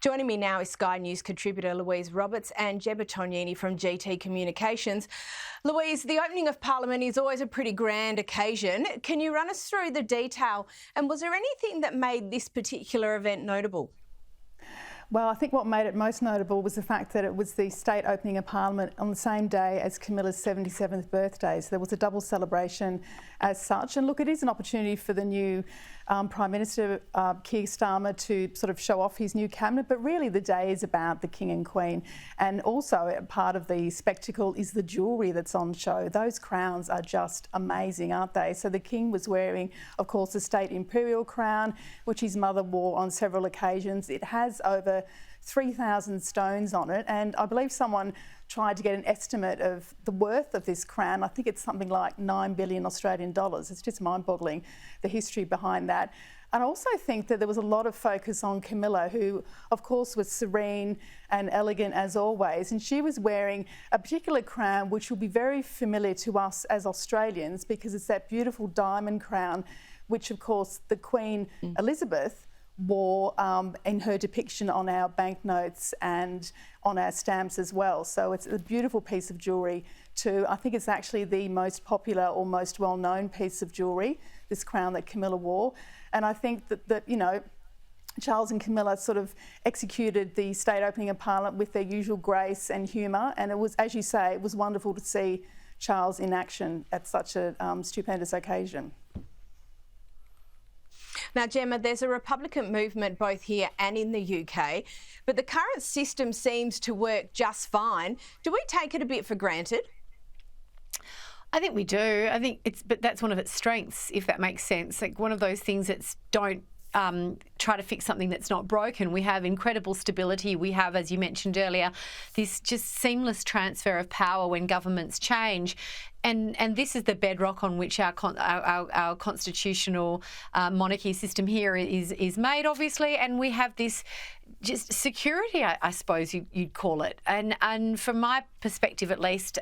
Joining me now is Sky News contributor Louise Roberts and Gemma Tognini from GT Communications. Louise, the opening of Parliament is always a pretty grand occasion. Can you run us through the detail? And was there anything that made this particular event notable? Well, I think what made it most notable was the fact that it was the state opening of Parliament on the same day as Camilla's 77th birthday. So there was a double celebration as such. And look, it is an opportunity for the new Prime Minister, Keir Starmer, to sort of show off his new cabinet. But really the day is about the King and Queen. And also part of the spectacle is the jewellery that's on show. Those crowns are just amazing, aren't they? So the King was wearing, of course, the state imperial crown, which his mother wore on several occasions. It has over 3,000 stones on it, and I believe someone tried to get an estimate of the worth of this crown. I think it's something like 9 billion Australian dollars. It's just mind-boggling, the history behind that. And I also think that there was a lot of focus on Camilla, who of course was serene and elegant as always, and she was wearing a particular crown which will be very familiar to us as Australians, because it's that beautiful diamond crown which of course the Queen Elizabeth wore in her depiction on our banknotes and on our stamps as well. So it's a beautiful piece of jewellery too. I think it's actually the most popular or most well-known piece of jewellery, this crown that Camilla wore. And I think that you know, Charles and Camilla sort of executed the state opening of Parliament with their usual grace and humour. And it was, as you say, it was wonderful to see Charles in action at such a stupendous occasion. Now, Gemma, there's a Republican movement both here and in the UK, but the current system seems to work just fine. Do we take it a bit for granted? I think we do. I think but that's one of its strengths, if that makes sense. Like one of those things that's don't try to fix something that's not broken. We have incredible stability. We have, as you mentioned earlier, this just seamless transfer of power when governments change. And this is the bedrock on which our constitutional monarchy system here is made, obviously. And we have this just security, I suppose you'd call it. And from my perspective, at least,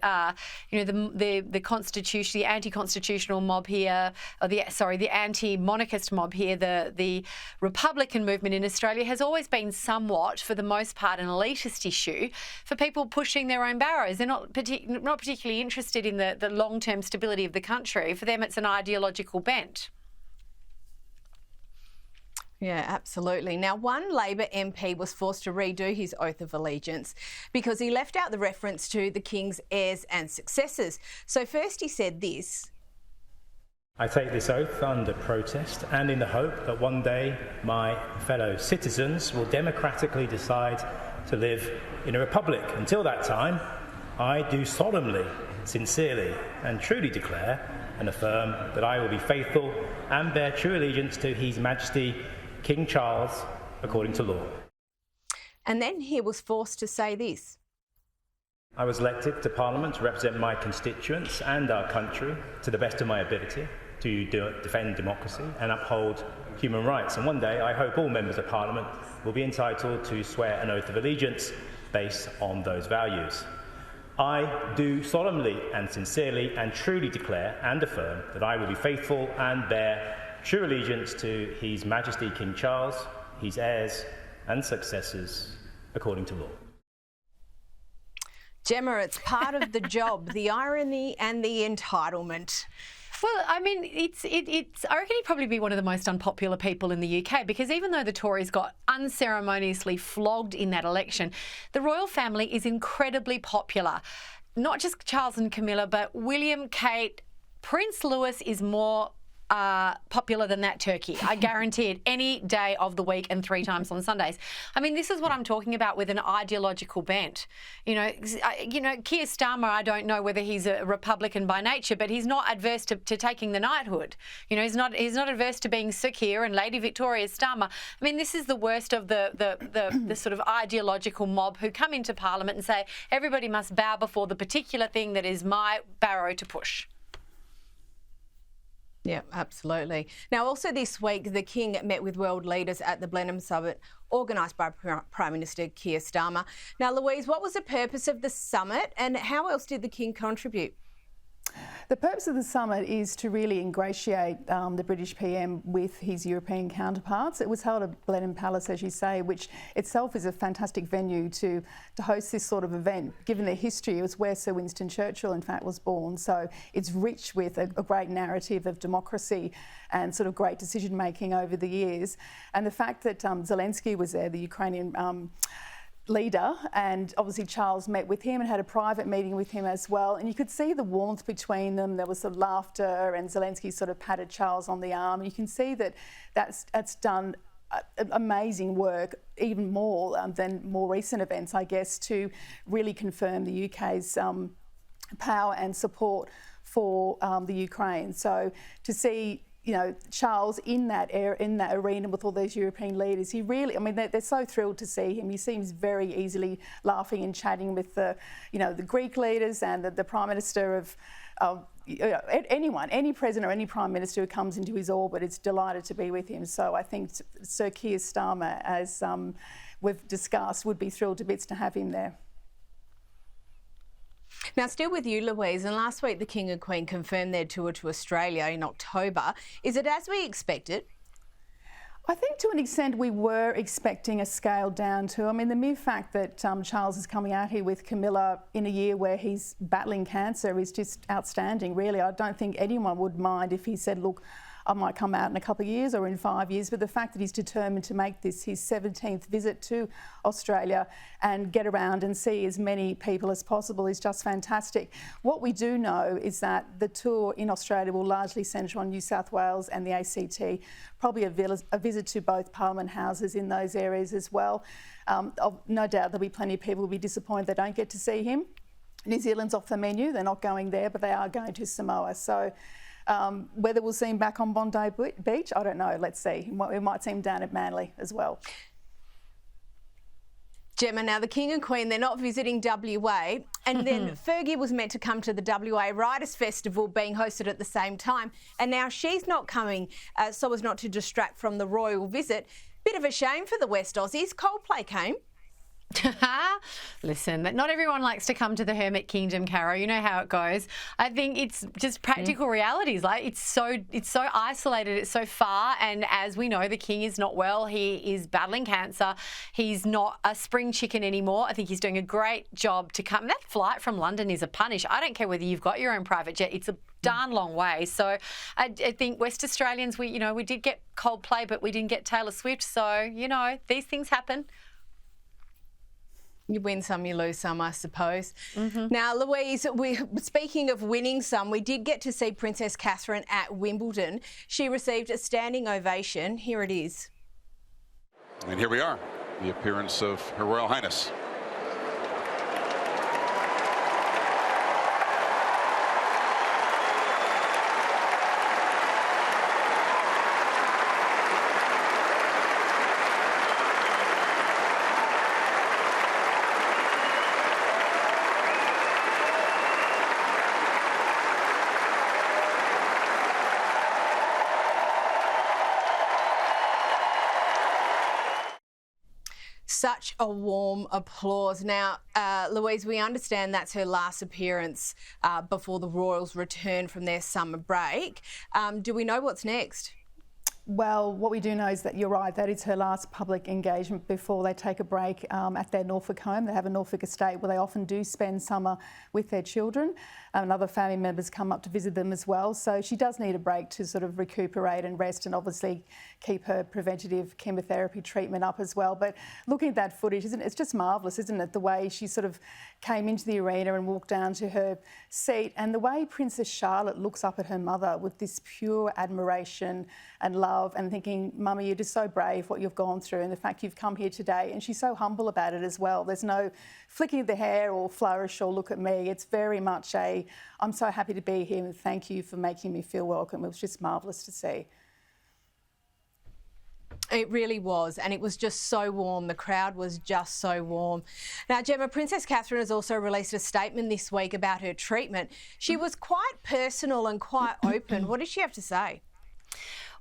you know, the constitution, the anti-constitutional mob here, or the anti-monarchist mob here, the Republican movement in Australia has always been somewhat, for the most part, an elitist issue for people pushing their own barrows. They're not particularly interested in the long-term stability of the country. For them, it's an ideological bent. Yeah, absolutely. Now, one Labor MP was forced to redo his oath of allegiance because he left out the reference to the King's heirs and successors. So first he said this: I take this oath under protest and in the hope that one day my fellow citizens will democratically decide to live in a republic. Until that time, I do solemnly, sincerely and truly declare and affirm that I will be faithful and bear true allegiance to His Majesty King Charles according to law. And then he was forced to say this: I was elected to Parliament to represent my constituents and our country to the best of my ability, to defend democracy and uphold human rights. And one day I hope all members of Parliament will be entitled to swear an oath of allegiance based on those values. I do solemnly and sincerely and truly declare and affirm that I will be faithful and bear true allegiance to His Majesty King Charles, his heirs and successors, according to law. Gemma, it's part of the job, the irony and the entitlement. Well, I mean, it's. I reckon he'd probably be one of the most unpopular people in the UK, because even though the Tories got unceremoniously flogged in that election, the royal family is incredibly popular. Not just Charles and Camilla, but William, Kate, Prince Louis is more popular than that turkey. I guarantee it, any day of the week and 3 times on Sundays. I mean, this is what I'm talking about with an ideological bent. You know, Keir Starmer, I don't know whether he's a Republican by nature, but he's not adverse to taking the knighthood. You know, he's not adverse to being Sir Keir and Lady Victoria Starmer. I mean, this is the worst of the sort of ideological mob who come into Parliament and say everybody must bow before the particular thing that is my barrow to push. Yeah, absolutely. Now, also this week, the King met with world leaders at the Blenheim summit organised by Prime Minister Keir Starmer. Now, Louise, what was the purpose of the summit and how else did the King contribute? The purpose of the summit is to really ingratiate the British PM with his European counterparts. It was held at Blenheim Palace, as you say, which itself is a fantastic venue to host this sort of event. Given their history, it was where Sir Winston Churchill, in fact, was born. So it's rich with a great narrative of democracy and sort of great decision-making over the years. And the fact that Zelensky was there, the Ukrainian leader, and obviously Charles met with him and had a private meeting with him as well, and you could see the warmth between them. There was some laughter, and Zelensky sort of patted Charles on the arm. You can see that that's done amazing work, even more than more recent events, I guess, to really confirm the UK's power and support for the Ukraine. So to see, you know, Charles in that arena with all those European leaders, he really, I mean, they're so thrilled to see him. He seems very easily laughing and chatting with the Greek leaders and the Prime Minister of anyone, any president or any Prime Minister who comes into his orbit is delighted to be with him. So I think Sir Keir Starmer, as we've discussed, would be thrilled to bits to have him there. Now, still with you, Louise, and last week the King and Queen confirmed their tour to Australia in October. Is it as we expected? I think to an extent we were expecting a scale down too. I mean, the mere fact that Charles is coming out here with Camilla in a year where he's battling cancer is just outstanding, really. I don't think anyone would mind if he said, look, I might come out in a couple of years or in 5 years, but the fact that he's determined to make this his 17th visit to Australia and get around and see as many people as possible is just fantastic. What we do know is that the tour in Australia will largely centre on New South Wales and the ACT, probably a visit to both Parliament houses in those areas as well. No doubt there'll be plenty of people who will be disappointed they don't get to see him. New Zealand's off the menu, they're not going there, but they are going to Samoa. So whether we'll see him back on Bondi Beach, I don't know. Let's see. We might see him down at Manly as well. Gemma, now the King and Queen, they're not visiting WA, and then Fergie was meant to come to the WA Writers' Festival being hosted at the same time, and now she's not coming so as not to distract from the royal visit. Bit of a shame for the West Aussies. Coldplay came. Listen, not everyone likes to come to the Hermit Kingdom, Caro. You know how it goes. I think it's just practical realities. Like it's so isolated, it's so far, and as we know, the King is not well. He is battling cancer. He's not a spring chicken anymore. I think he's doing a great job to come. That flight from London is a punish. I don't care whether you've got your own private jet. It's a darn long way. So I think West Australians, we did get Coldplay, but we didn't get Taylor Swift. So, these things happen. You win some, you lose some, I suppose. Now, Louise, speaking of winning some, we did get to see Princess Catherine at Wimbledon. She received a standing ovation. Here it is. And here we are, the appearance of Her Royal Highness. Such a warm applause. Now, Louise, we understand that's her last appearance before the Royals return from their summer break. Do we know what's next? Well, what we do know is that you're right, that is her last public engagement before they take a break at their Norfolk home. They have a Norfolk estate where they often do spend summer with their children, and other family members come up to visit them as well. So she does need a break to sort of recuperate and rest, and obviously keep her preventative chemotherapy treatment up as well. But looking at that footage, it's just marvellous, isn't it? The way she sort of came into the arena and walked down to her seat, and the way Princess Charlotte looks up at her mother with this pure admiration and love, and thinking, Mummy, you're just so brave what you've gone through, and the fact you've come here today. And she's so humble about it as well. There's no flicking of the hair or flourish or look at me. It's very much I'm so happy to be here and thank you for making me feel welcome. It was just marvellous to see. It really was, and it was just so warm. The crowd was just so warm. Now, Gemma, Princess Catherine has also released a statement this week about her treatment. She was quite personal and quite open. What did she have to say?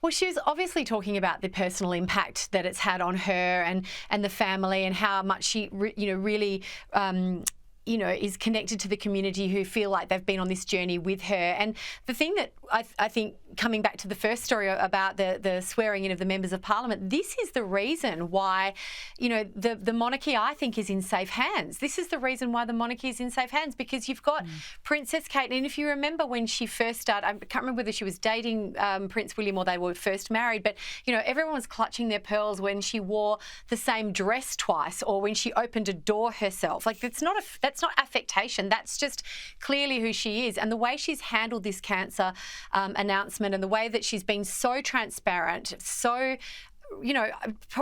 Well, she was obviously talking about the personal impact that it's had on her and the family, and how much she really is connected to the community, who feel like they've been on this journey with her. And the thing that I think, coming back to the first story about the swearing in of the members of Parliament, this is the reason why, the monarchy, I think, is in safe hands. This is the reason why the monarchy is in safe hands, because you've got Princess Kate. And if you remember when she first started, I can't remember whether she was dating Prince William or they were first married, but, everyone was clutching their pearls when she wore the same dress twice, or when she opened a door herself. Like, that's not affectation. That's just clearly who she is. And the way she's handled this cancer announcement, and the way that she's been so transparent, so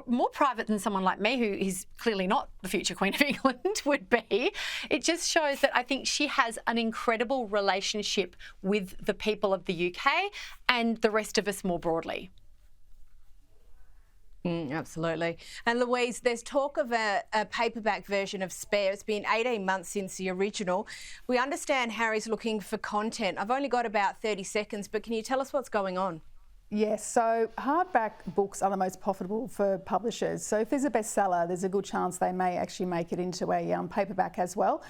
more private than someone like me, who is clearly not the future Queen of England, would be. It just shows that I think she has an incredible relationship with the people of the UK and the rest of us more broadly. Absolutely. And Louise, there's talk of a paperback version of Spare. It's been 18 months since the original. We understand Harry's looking for content. I've only got about 30 seconds, but can you tell us what's going on? Yes, so hardback books are the most profitable for publishers. So if there's a bestseller, there's a good chance they may actually make it into a paperback as well.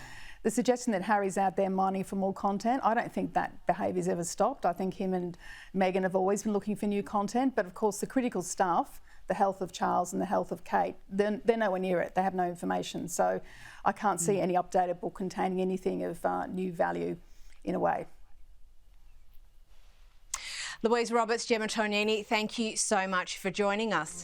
The suggestion that Harry's out there mining for more content, I don't think that behaviour's ever stopped. I think him and Meghan have always been looking for new content, but of course the critical stuff, the health of Charles and the health of Kate, they're nowhere near it. They have no information. So I can't see any updated book containing anything of new value in a way. Louise Roberts, Gemma Tognini, thank you so much for joining us.